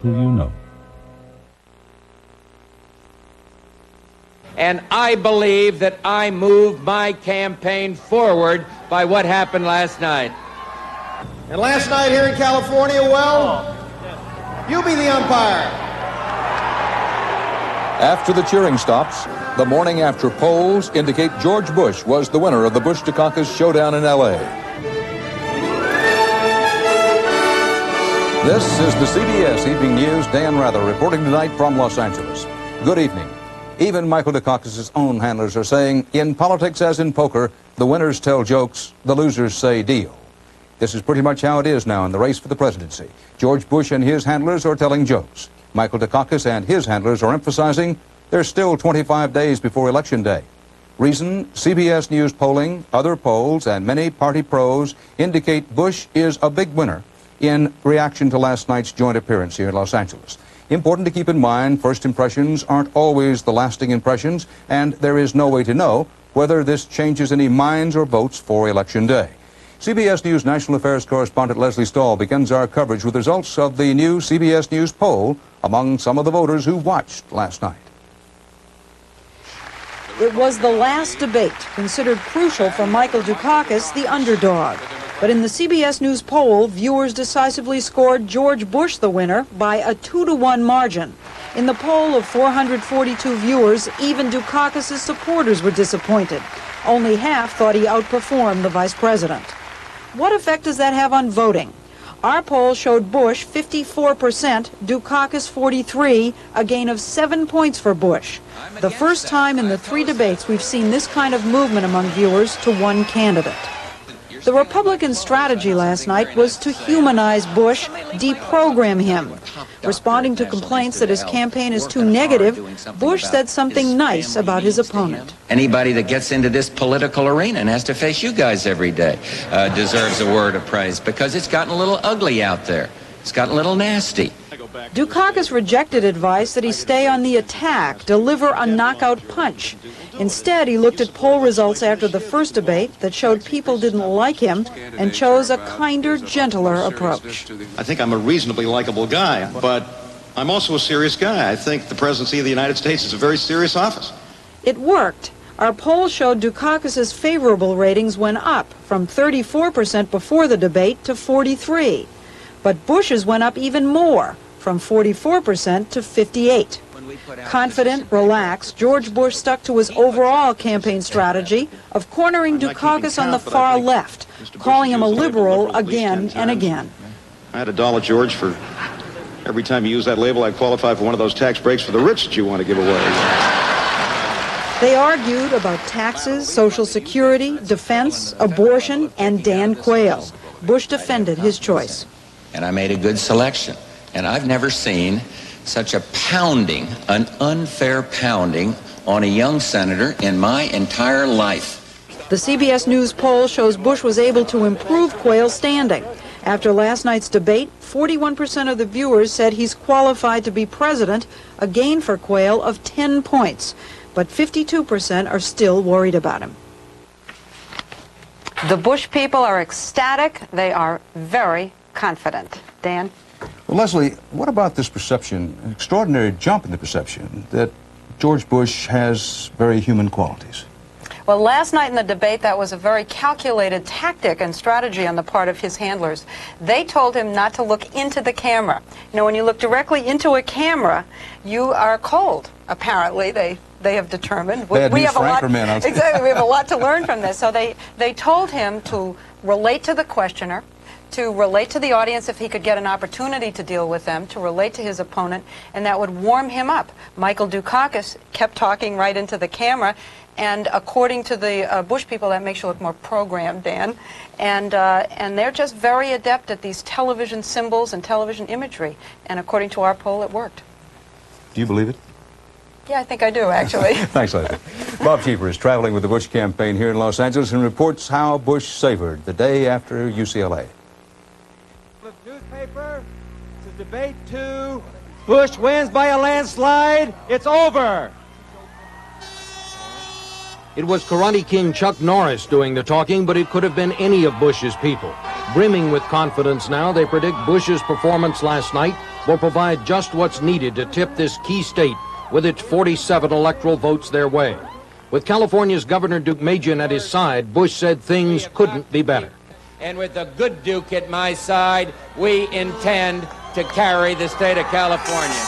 who you know. And I believe that I moved my campaign forward by what happened last night. And last night here in California, well, you be the umpire. After the cheering stops, the morning after polls indicate George Bush was the winner of the Bush-Dukakis showdown in L.A. This is the CBS Evening News. Dan Rather reporting tonight from Los Angeles. Good evening. Even Michael Dukakis' own handlers are saying, in politics as in poker, the winners tell jokes, the losers say deal. This is pretty much how it is now in the race for the presidency. George Bush and his handlers are telling jokes. Michael Dukakis and his handlers are emphasizing there's still 25 days before Election Day. Reason, CBS News polling, other polls, and many party pros indicate Bush is a big winner in reaction to last night's joint appearance here in Los Angeles. Important to keep in mind, first impressions aren't always the lasting impressions, and there is no way to know whether this changes any minds or votes for Election Day. CBS News National Affairs correspondent Leslie Stahl begins our coverage with results of the new CBS News poll among some of the voters who watched last night. It was the last debate, considered crucial for Michael Dukakis, the underdog. But in the CBS News poll, viewers decisively scored George Bush the winner by a 2-to-1 margin. In the poll of 442 viewers, even Dukakis' supporters were disappointed. Only half thought he outperformed the vice president. What effect does that have on voting? Our poll showed Bush 54%, Dukakis 43%, a gain of 7 points for Bush. The first time in the 3 debates we've seen this kind of movement among viewers to one candidate. The Republican strategy last night was to humanize Bush, deprogram him. Responding to complaints that his campaign is too negative, Bush said something nice about his opponent. Anybody that gets into this political arena and has to face you guys every day deserves a word of praise, because it's gotten a little ugly out there. It's gotten a little nasty. Dukakis rejected advice that he stay on the attack, deliver a knockout punch. Instead, he looked at poll results after the first debate that showed people didn't like him and chose a kinder, gentler approach. I think I'm a reasonably likable guy, but I'm also a serious guy. I think the presidency of the United States is a very serious office. It worked. Our poll showed Dukakis' favorable ratings went up from 34% before the debate to 43%. But Bush's went up even more, from 44% to 58%. Confident, relaxed, George Bush stuck to his overall campaign strategy of cornering Dukakis on the far left, calling him a liberal again and again. I had $1, George, for every time you use that label. I qualify for one of those tax breaks for the rich that you want to give away. They argued about taxes, Social Security, defense, abortion, and Dan Quayle. Bush defended his choice. And I made a good selection. And I've never seen such a pounding, an unfair pounding on a young senator in my entire life. The CBS News poll shows Bush was able to improve Quayle's standing. After last night's debate, 41% of the viewers said he's qualified to be president, a gain for Quayle of 10 points. But 52% are still worried about him. The Bush people are ecstatic. They are very confident. Dan? Well, Leslie, what about this perception, an extraordinary jump in the perception that George Bush has very human qualities? Well, last night in the debate, that was a very calculated tactic and strategy on the part of his handlers. They told him not to look into the camera. You know, when you look directly into a camera, you are cold, apparently. They have determined. We have a lot, exactly, we have a lot to learn from this. So they told him to relate to the questioner, to relate to the audience if he could get an opportunity to deal with them, to relate to his opponent, and that would warm him up. Michael Dukakis kept talking right into the camera, and according to the Bush people, that makes you look more programmed, Dan. And they're just very adept at these television symbols and television imagery. And according to our poll, it worked. Do you believe it? Yeah, I think I do, actually. Thanks, Leslie. Bob Cheever is traveling with the Bush campaign here in Los Angeles and reports how Bush savored the day after UCLA. Newspaper, this is debate 2. Bush wins by a landslide. It's over. It was Karate King Chuck Norris doing the talking, but it could have been any of Bush's people. Brimming with confidence now, they predict Bush's performance last night will provide just what's needed to tip this key state with its 47 electoral votes their way. With California's Governor Duke Majan at his side, Bush said things couldn't be better. And with a good Duke at my side, we intend to carry the state of California.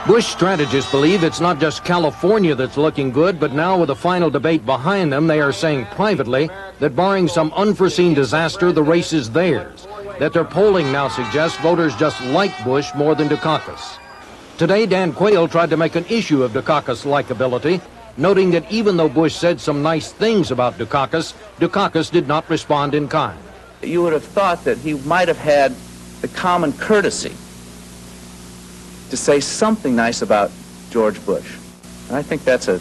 Bush strategists believe it's not just California that's looking good, but now with the final debate behind them, they are saying privately that barring some unforeseen disaster, the race is theirs. That their polling now suggests voters just like Bush more than Dukakis. Today, Dan Quayle tried to make an issue of Dukakis' likability, noting that even though Bush said some nice things about Dukakis, Dukakis did not respond in kind. You would have thought that he might have had the common courtesy to say something nice about George Bush. And I think that's a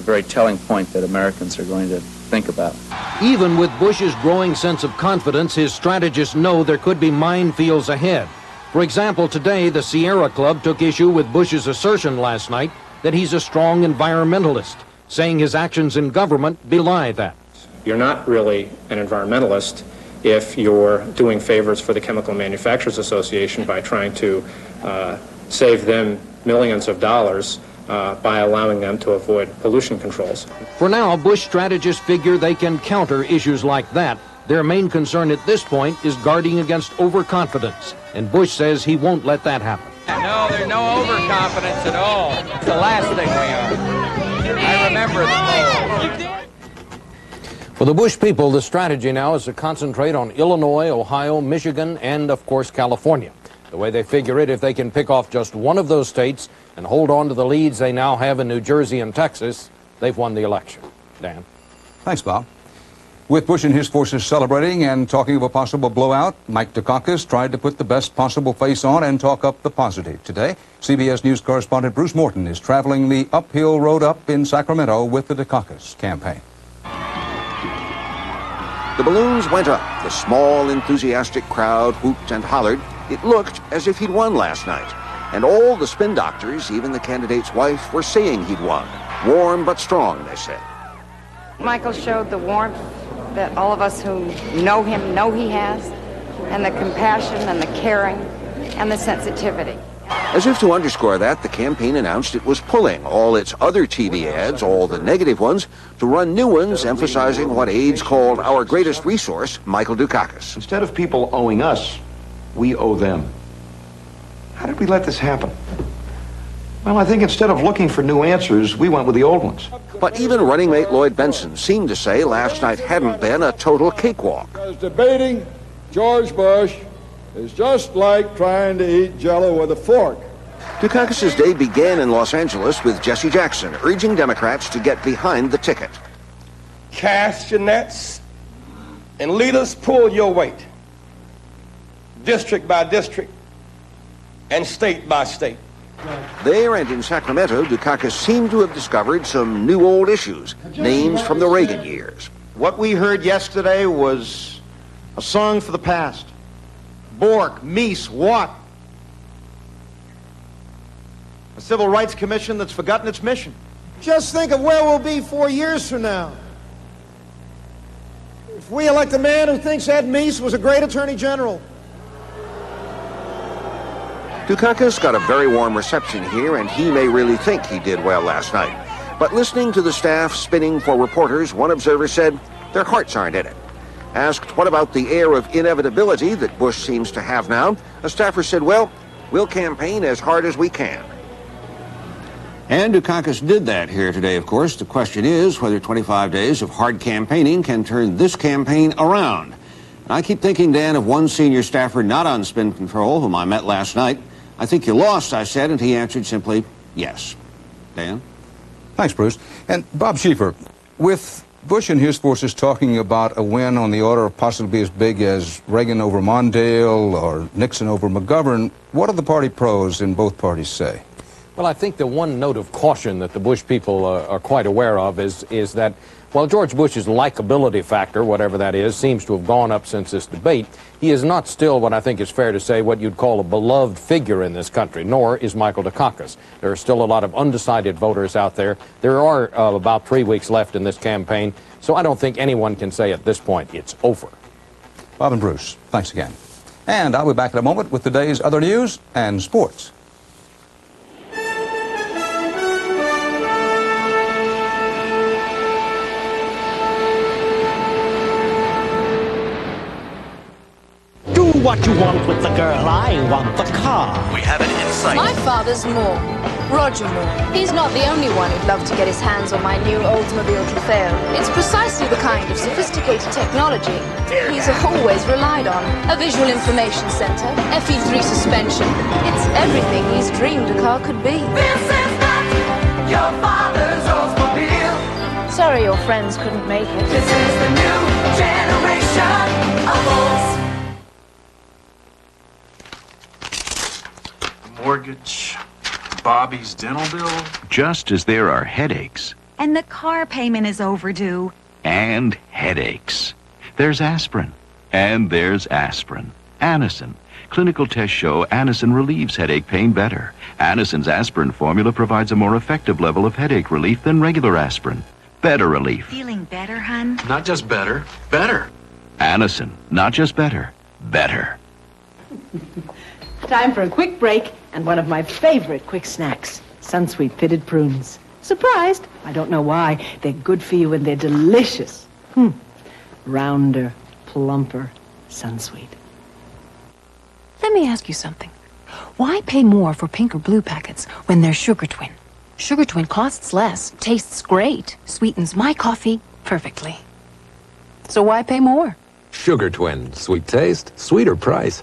very telling point that Americans are going to think about. Even with Bush's growing sense of confidence, his strategists know there could be minefields ahead. For example, today, the Sierra Club took issue with Bush's assertion last night that he's a strong environmentalist, saying his actions in government belie that. You're not really an environmentalist if you're doing favors for the Chemical Manufacturers Association by trying to save them millions of dollars by allowing them to avoid pollution controls. For now, Bush strategists figure they can counter issues like that. Their main concern at this point is guarding against overconfidence, and Bush says he won't let that happen. No, there's no overconfidence at all. It's the last thing we are. I remember the For the Bush people, the strategy now is to concentrate on Illinois, Ohio, Michigan, and, of course, California. The way they figure it, if they can pick off just one of those states and hold on to the leads they now have in New Jersey and Texas, they've won the election. Dan? Thanks, Bob. With Bush and his forces celebrating and talking of a possible blowout, Mike Dukakis tried to put the best possible face on and talk up the positive. Today, CBS News correspondent Bruce Morton is traveling the uphill road up in Sacramento with the Dukakis campaign. The balloons went up. The small, enthusiastic crowd whooped and hollered. It looked as if he'd won last night. And all the spin doctors, even the candidate's wife, were saying he'd won. Warm but strong, they said. Michael showed the warmth that all of us who know him know he has, and the compassion and the caring and the sensitivity. As if to underscore that, the campaign announced it was pulling all its other TV ads, all the negative ones, to run new ones emphasizing what aides called our greatest resource, Michael Dukakis. Instead of people owing us, we owe them. How did we let this happen? Well, I think instead of looking for new answers, we went with the old ones. But even running mate Lloyd Benson seemed to say last night hadn't been a total cakewalk. Because debating George Bush is just like trying to eat Jell-O with a fork. Dukakis' day began in Los Angeles with Jesse Jackson urging Democrats to get behind the ticket. Cast your nets and leaders pull your weight, district by district and state by state. There and in Sacramento, Dukakis seemed to have discovered some new old issues, names from the Reagan years. What we heard yesterday was a song for the past. Bork, Mies, Watt. A civil rights commission that's forgotten its mission. Just think of where we'll be 4 years from now. If we elect a man who thinks Ed Mies was a great attorney general. Dukakis got a very warm reception here, and he may really think he did well last night. But listening to the staff spinning for reporters, one observer said their hearts aren't in it. Asked what about the air of inevitability that Bush seems to have now, a staffer said, well, we'll campaign as hard as we can. And Dukakis did that here today, of course. The question is whether 25 days of hard campaigning can turn this campaign around. And I keep thinking, Dan, of one senior staffer not on spin control, whom I met last night. I think you lost, I said, and he answered simply, yes. Dan? Thanks, Bruce. And Bob Schieffer, with Bush and his forces talking about a win on the order of possibly as big as Reagan over Mondale or Nixon over McGovern, what do the party pros in both parties say? Well, I think the one note of caution that the Bush people are quite aware of is that while George Bush's likability factor, whatever that is, seems to have gone up since this debate, he is not still what I think is fair to say what you'd call a beloved figure in this country, nor is Michael Dukakis. There are still a lot of undecided voters out there. There are about 3 weeks left in this campaign, so I don't think anyone can say at this point it's over. Bob and Bruce, thanks again. And I'll be back in a moment with today's other news and sports. Do what you want with the girl, I want the car. We have it in sight. My father's Moore, Roger Moore. He's not the only one who'd love to get his hands on my new Oldsmobile Trofeo. It's precisely the kind of sophisticated technology he's always relied on. A visual information center, FE3 suspension. It's everything he's dreamed a car could be. This is not your father's Oldsmobile. Sorry your friends couldn't make it. This is the new generation of Olds. Mortgage, Bobby's dental bill. Just as there are headaches. And the car payment is overdue. And headaches. There's aspirin. And there's aspirin. Anacin. Clinical tests show Anacin relieves headache pain better. Anacin's aspirin formula provides a more effective level of headache relief than regular aspirin. Better relief. Feeling better, hun? Not just better, better. Anacin. Not just better, better. Time for a quick break and one of my favorite quick snacks, Sunsweet pitted prunes. Surprised? I don't know why. They're good for you and they're delicious. Rounder, plumper, Sunsweet. Let me ask you something. Why pay more for pink or blue packets when they're Sugar Twin? Sugar Twin costs less, tastes great, sweetens my coffee perfectly. So why pay more? Sugar Twin. Sweet taste, sweeter price.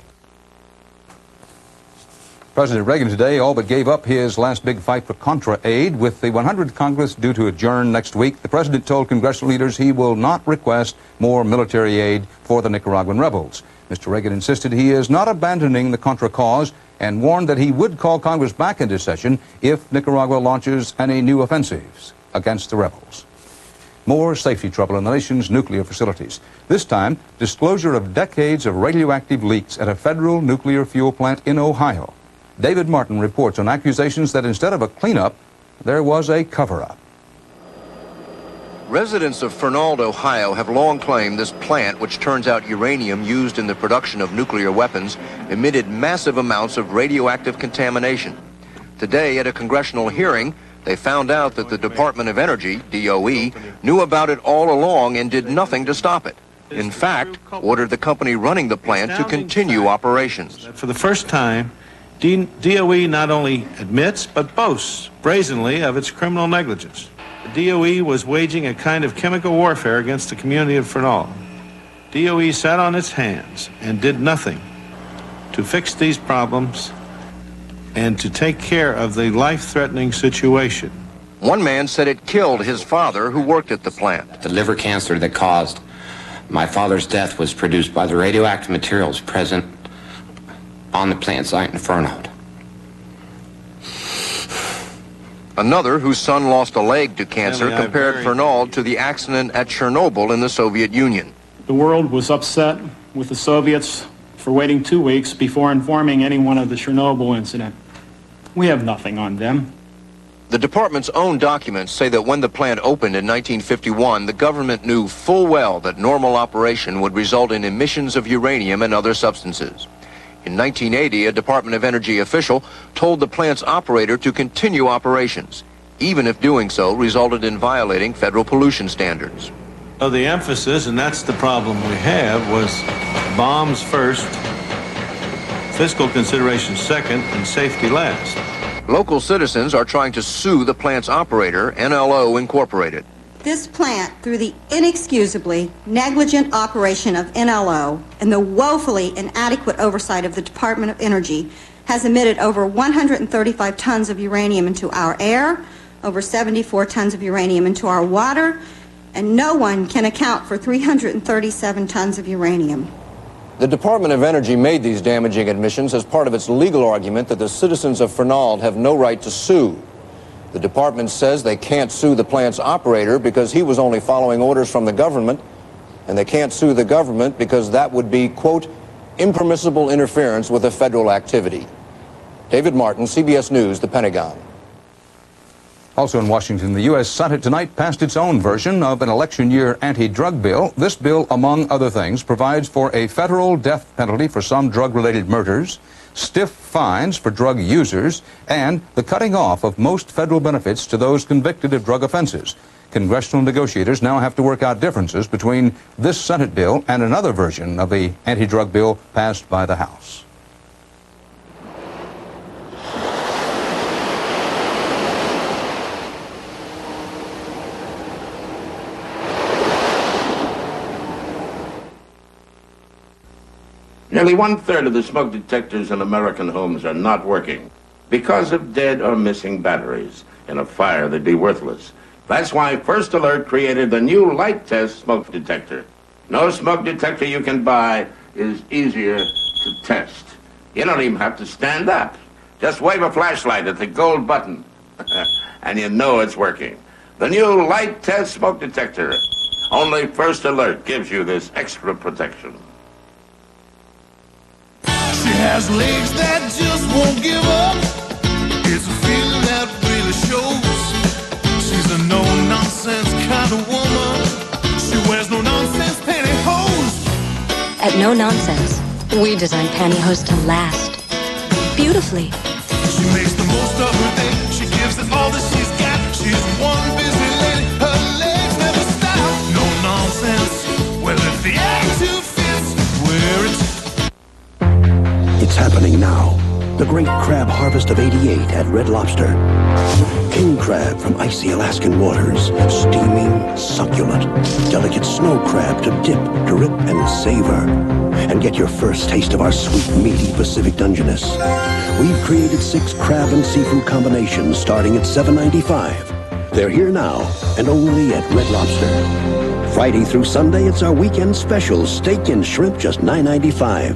President Reagan today all but gave up his last big fight for Contra aid. With the 100th Congress due to adjourn next week, the president told congressional leaders he will not request more military aid for the Nicaraguan rebels. Mr. Reagan insisted he is not abandoning the Contra cause and warned that he would call Congress back into session if Nicaragua launches any new offensives against the rebels. More safety trouble in the nation's nuclear facilities. This time, disclosure of decades of radioactive leaks at a federal nuclear fuel plant in Ohio. David Martin reports on accusations that instead of a cleanup, there was a cover-up. Residents of Fernald, Ohio have long claimed this plant, which turns out uranium used in the production of nuclear weapons, emitted massive amounts of radioactive contamination. Today, at a congressional hearing, they found out that the Department of Energy, DOE, knew about it all along and did nothing to stop it. In fact, ordered the company running the plant to continue operations. For the first time, DOE not only admits, but boasts brazenly of its criminal negligence. The DOE was waging a kind of chemical warfare against the community of Fernald. DOE sat on its hands and did nothing to fix these problems and to take care of the life-threatening situation. One man said it killed his father, who worked at the plant. The liver cancer that caused my father's death was produced by the radioactive materials present on the plant site in Fernald. Another, whose son lost a leg to cancer, compared Fernald to the accident at Chernobyl in the Soviet Union. The world was upset with the Soviets for waiting 2 weeks before informing anyone of the Chernobyl incident. We have nothing on them. The department's own documents say that when the plant opened in 1951, the government knew full well that normal operation would result in emissions of uranium and other substances. In 1980, a Department of Energy official told the plant's operator to continue operations, even if doing so resulted in violating federal pollution standards. So the emphasis, and that's the problem we have, was bombs first, fiscal considerations second, and safety last. Local citizens are trying to sue the plant's operator, NLO Incorporated. This plant, through the inexcusably negligent operation of NLO and the woefully inadequate oversight of the Department of Energy, has emitted over 135 tons of uranium into our air, over 74 tons of uranium into our water, and no one can account for 337 tons of uranium. The Department of Energy made these damaging admissions as part of its legal argument that the citizens of Fernald have no right to sue. The department says they can't sue the plant's operator because he was only following orders from the government, and they can't sue the government because that would be, quote, impermissible interference with a federal activity. David Martin, CBS News, The Pentagon. Also in Washington, the U.S. Senate tonight passed its own version of an election year anti-drug bill. This bill, among other things, provides for a federal death penalty for some drug-related murders, stiff fines for drug users, and the cutting off of most federal benefits to those convicted of drug offenses. Congressional negotiators now have to work out differences between this Senate bill and another version of the anti-drug bill passed by the House. Nearly 1/3 of the smoke detectors in American homes are not working because of dead or missing batteries. In a fire, they'd be worthless. That's why First Alert created the new light test smoke detector. No smoke detector you can buy is easier to test. You don't even have to stand up. Just wave a flashlight at the gold button, and you know it's working. The new light test smoke detector. Only First Alert gives you this extra protection. She has legs that just won't give up. It's a feeling that really shows. She's a no-nonsense kind of woman. She wears no-nonsense pantyhose. At No Nonsense, we design pantyhose to last beautifully. She makes the most of her day. She gives it all that she's got. She's one busy lady. Her legs never stop. No nonsense. Well, if the attitude fits, wear it. It's happening now. The great crab harvest of '88 at Red Lobster. King crab from icy Alaskan waters. Steaming, succulent, delicate snow crab to dip, drip, and savor. And get your first taste of our sweet, meaty Pacific Dungeness. We've created 6 crab and seafood combinations starting at $7.95. They're here now and only at Red Lobster. Friday through Sunday, it's our weekend special. Steak and shrimp, just $9.95.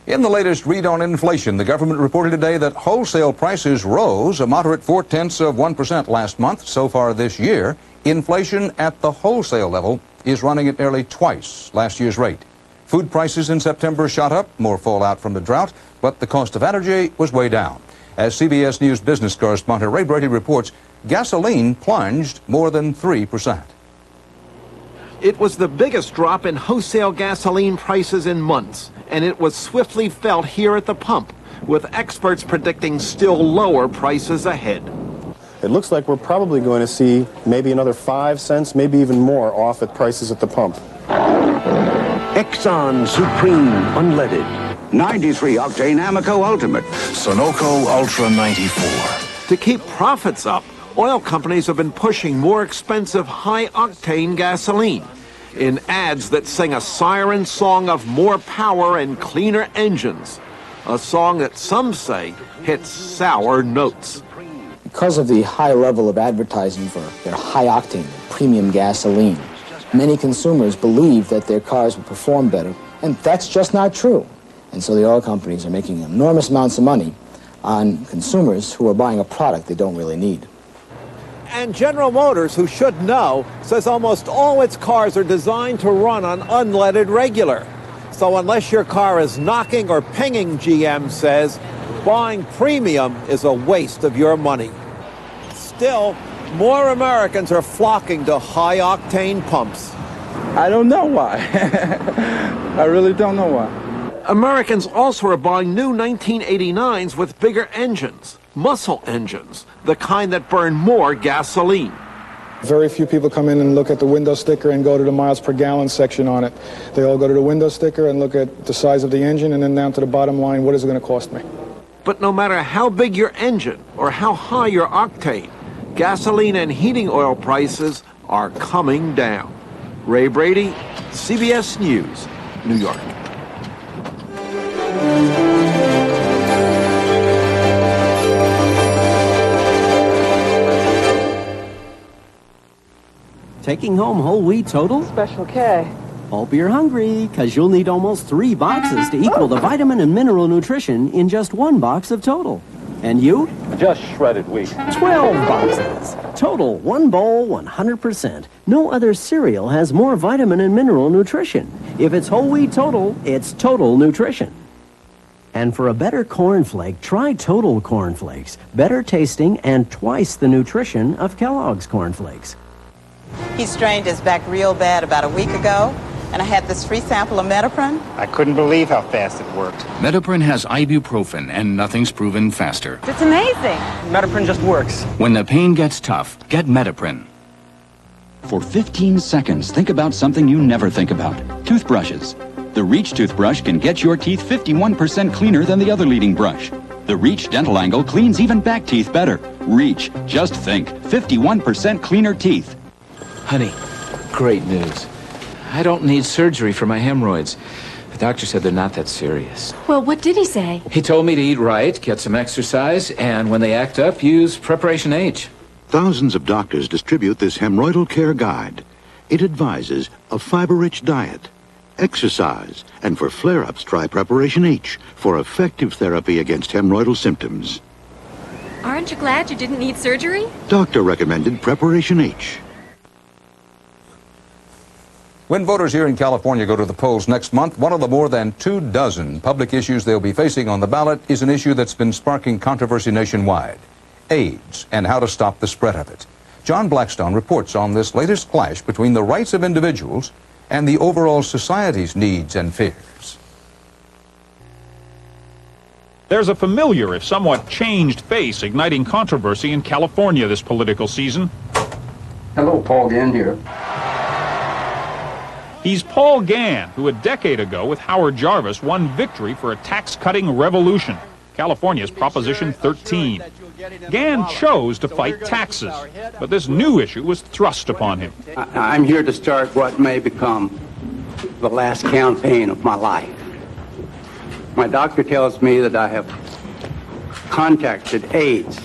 In the latest read on inflation, the government reported today that wholesale prices rose a moderate 0.4% last month. So far this year, inflation at the wholesale level is running at nearly twice last year's rate. Food prices in September shot up, more fallout from the drought, but the cost of energy was way down. As CBS News business correspondent Ray Brady reports, gasoline plunged more than 3%. It was the biggest drop in wholesale gasoline prices in months, and it was swiftly felt here at the pump, with experts predicting still lower prices ahead. It looks like we're probably going to see maybe another 5 cents, maybe even more off at prices at the pump. Exxon Supreme Unleaded. 93 octane Amoco Ultimate. Sunoco Ultra 94. To keep profits up, oil companies have been pushing more expensive high-octane gasoline in ads that sing a siren song of more power and cleaner engines, a song that some say hits sour notes. Because of the high level of advertising for their high-octane premium gasoline, many consumers believe that their cars will perform better, and that's just not true. And so the oil companies are making enormous amounts of money on consumers who are buying a product they don't really need. And General Motors, who should know, says almost all its cars are designed to run on unleaded regular. So unless your car is knocking or pinging, GM says, buying premium is a waste of your money. Still, more Americans are flocking to high-octane pumps. I don't know why. I really don't know why. Americans also are buying new 1989s with bigger engines, muscle engines, the kind that burn more gasoline. Very few people come in and look at the window sticker and go to the miles per gallon section on it. They all go to the window sticker and look at the size of the engine and then down to the bottom line, what is it going to cost me? But no matter how big your engine or how high your octane, gasoline and heating oil prices are coming down. Ray Brady, CBS News, New York. Taking home whole wheat total? Special K. Hope you're hungry, because you'll need almost 3 boxes to equal the vitamin and mineral nutrition in just 1 box of Total. And you? Just shredded wheat. 12 boxes. Total, 1 bowl, 100%. No other cereal has more vitamin and mineral nutrition. If it's whole wheat Total, it's Total Nutrition. And for a better cornflake, try Total Cornflakes. Better tasting and twice the nutrition of Kellogg's cornflakes. He strained his back real bad about a week ago, and I had this free sample of Metapron. I couldn't believe how fast it worked. Metapron has ibuprofen, and nothing's proven faster. It's amazing. Metapron just works. When the pain gets tough, get Metapron. For 15 seconds, think about something you never think about. Toothbrushes. The Reach toothbrush can get your teeth 51% cleaner than the other leading brush. The Reach Dental Angle cleans even back teeth better. Reach, just think, 51% cleaner teeth. Honey, great news. I don't need surgery for my hemorrhoids. The doctor said they're not that serious. Well, what did he say? He told me to eat right, get some exercise, and when they act up, use Preparation H. Thousands of doctors distribute this hemorrhoidal care guide. It advises a fiber-rich diet, exercise, and for flare-ups, try Preparation H for effective therapy against hemorrhoidal symptoms. Aren't you glad you didn't need surgery? Doctor recommended Preparation H. When voters here in California go to the polls next month, one of the more than 24 public issues they'll be facing on the ballot is an issue that's been sparking controversy nationwide: AIDS and how to stop the spread of it. John Blackstone reports on this latest clash between the rights of individuals and the overall society's needs and fears. There's a familiar, if somewhat changed face igniting controversy in California this political season. Hello, Paul Gann here. He's Paul Gann, who a decade ago with Howard Jarvis won victory for a tax-cutting revolution, California's Proposition 13. Gann chose to fight taxes, but this new issue was thrust upon him. I'm here to start what may become the last campaign of my life. My doctor tells me that I have contracted AIDS.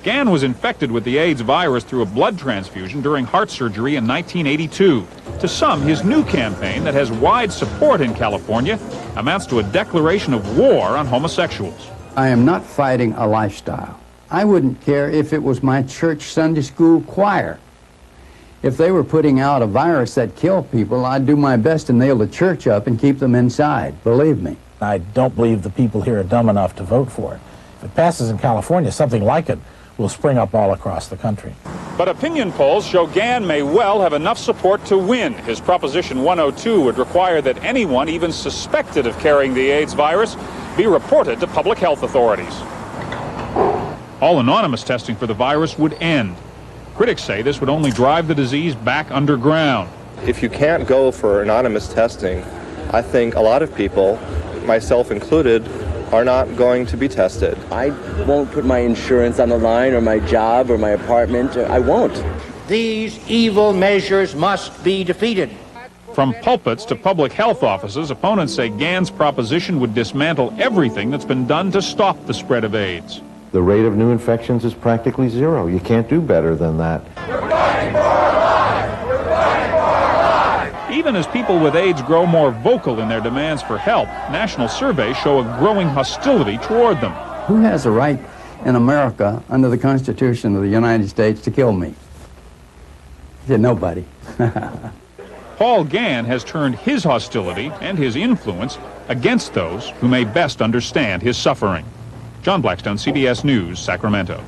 Gann was infected with the AIDS virus through a blood transfusion during heart surgery in 1982. To some, his new campaign that has wide support in California amounts to a declaration of war on homosexuals. I am not fighting a lifestyle. I wouldn't care if it was my church Sunday school choir. If they were putting out a virus that killed people, I'd do my best to nail the church up and keep them inside, believe me. I don't believe the people here are dumb enough to vote for it. If it passes in California, something like it will spring up all across the country. But opinion polls show Gann may well have enough support to win. His Proposition 102 would require that anyone even suspected of carrying the AIDS virus be reported to public health authorities. All anonymous testing for the virus would end. Critics say this would only drive the disease back underground. If you can't go for anonymous testing, I think a lot of people, myself included, are not going to be tested. I won't put my insurance on the line or my job or my apartment. I won't. These evil measures must be defeated. From pulpits to public health offices, opponents say Gann's proposition would dismantle everything that's been done to stop the spread of AIDS. The rate of new infections is practically zero. You can't do better than that. We're fighting for our lives! We're fighting for our lives! Even as people with AIDS grow more vocal in their demands for help, national surveys show a growing hostility toward them. Who has a right in America under the Constitution of the United States to kill me? Yeah, nobody. Paul Gann has turned his hostility and his influence against those who may best understand his suffering. John Blackstone, CBS News, Sacramento.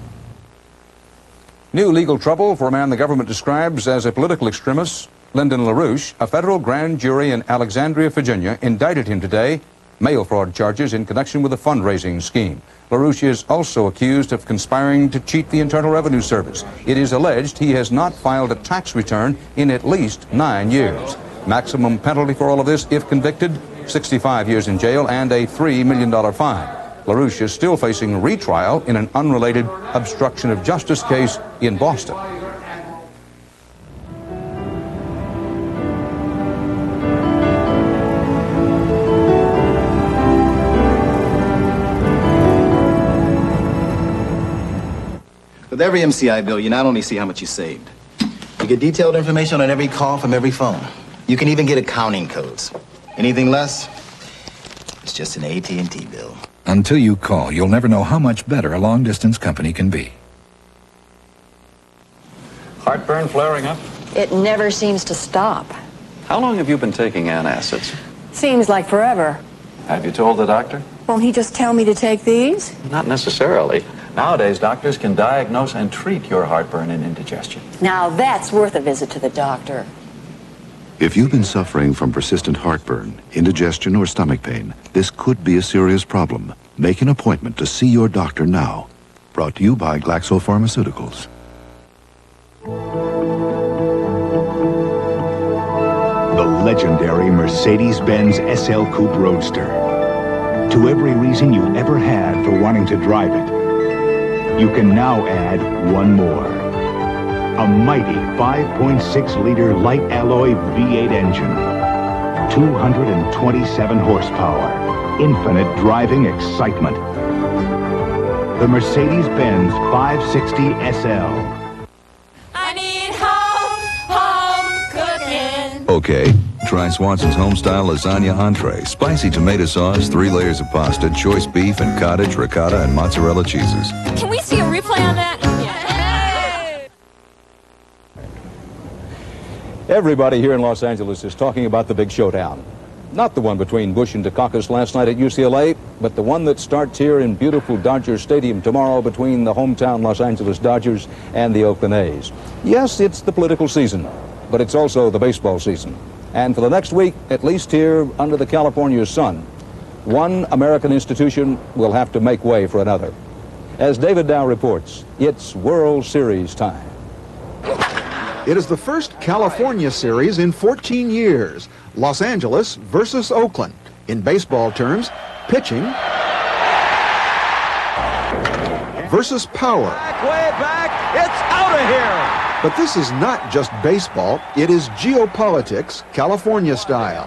New legal trouble for a man the government describes as a political extremist. Lyndon LaRouche, a federal grand jury in Alexandria, Virginia, indicted him today, mail fraud charges in connection with a fundraising scheme. LaRouche is also accused of conspiring to cheat the Internal Revenue Service. It is alleged he has not filed a tax return in at least 9 years. Maximum penalty for all of this, if convicted, 65 years in jail and a $3 million fine. LaRouche is still facing retrial in an unrelated obstruction of justice case in Boston. With every MCI bill, you not only see how much you saved, you get detailed information on every call from every phone. You can even get accounting codes. Anything less, it's just an AT&T bill. Until you call, you'll never know how much better a long-distance company can be. Heartburn flaring up? It never seems to stop. How long have you been taking antacids? Seems like forever. Have you told the doctor? Won't he just tell me to take these? Not necessarily. Nowadays, doctors can diagnose and treat your heartburn and indigestion. Now that's worth a visit to the doctor. If you've been suffering from persistent heartburn, indigestion, or stomach pain, this could be a serious problem. Make an appointment to see your doctor now. Brought to you by Glaxo Pharmaceuticals. The legendary Mercedes-Benz SL Coupe Roadster. To every reason you ever had for wanting to drive it, you can now add one more. A mighty 5.6-liter light alloy V8 engine. 227 horsepower. Infinite driving excitement. The Mercedes-Benz 560 SL. Okay, try Swanson's homestyle lasagna entree. Spicy tomato sauce, 3 layers of pasta, choice beef and cottage, ricotta, and mozzarella cheeses. Can we see a replay on that? Everybody here in Los Angeles is talking about the big showdown. Not the one between Bush and Dukakis last night at UCLA, but the one that starts here in beautiful Dodger Stadium tomorrow between the hometown Los Angeles Dodgers and the Oakland A's. Yes, it's the political season, but it's also the baseball season. And for the next week, at least here under the California sun, one American institution will have to make way for another. As David Dow reports, it's World Series time. It is the first California series in 14 years. Los Angeles versus Oakland. In baseball terms, pitching versus power. Way back, it's out of here! But this is not just baseball, it is geopolitics, California style.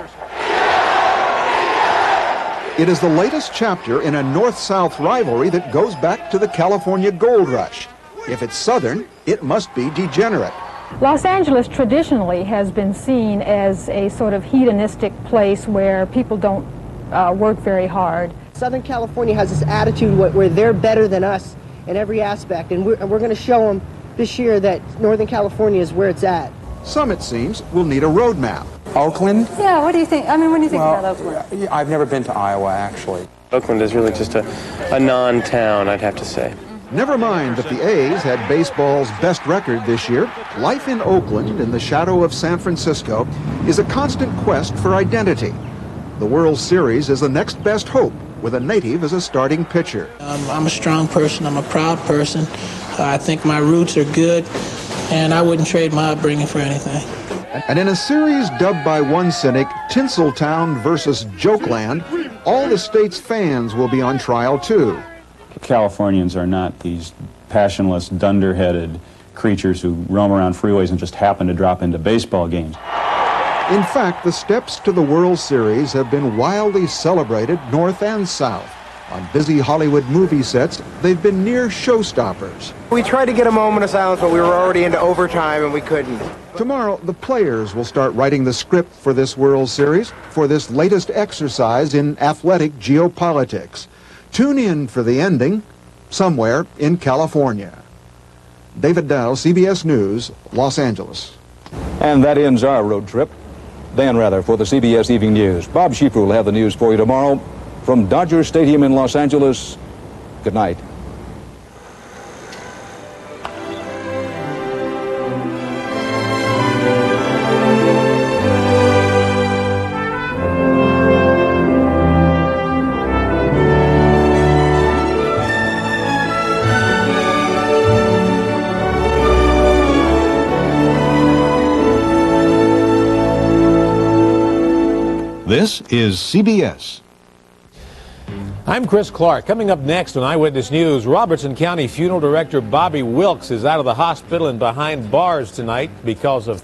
It is the latest chapter in a north-south rivalry that goes back to the California Gold Rush. If it's southern, it must be degenerate. Los Angeles traditionally has been seen as a sort of hedonistic place where people don't work very hard. Southern California has this attitude where they're better than us in every aspect, and we're going to show them this year that Northern California is where it's at. Some, it seems, will need a roadmap. Oakland? Yeah, what do you think? I mean, what do you think about Oakland? I've never been to Iowa, actually. Oakland is really just a non-town, I'd have to say. Never mind that the A's had baseball's best record this year. Life in Oakland, in the shadow of San Francisco, is a constant quest for identity. The World Series is the next best hope, with a native as a starting pitcher. I'm a strong person. I'm a proud person. I think my roots are good, and I wouldn't trade my upbringing for anything. And in a series dubbed by one cynic, Tinseltown versus Jokeland, all the state's fans will be on trial too. Californians are not these passionless, dunderheaded creatures who roam around freeways and just happen to drop into baseball games. In fact, the steps to the World Series have been wildly celebrated north and south. On busy Hollywood movie sets, they've been near showstoppers. We tried to get a moment of silence, but we were already into overtime and we couldn't. Tomorrow, the players will start writing the script for this World Series, for this latest exercise in athletic geopolitics. Tune in for the ending, somewhere in California. David Dow, CBS News, Los Angeles. And that ends our road trip. Dan Rather for the CBS Evening News. Bob Schieffer will have the news for you tomorrow. From Dodger Stadium in Los Angeles, good night. This is CBS. I'm Chris Clark. Coming up next on Eyewitness News, Robertson County Funeral Director Bobby Wilkes is out of the hospital and behind bars tonight because of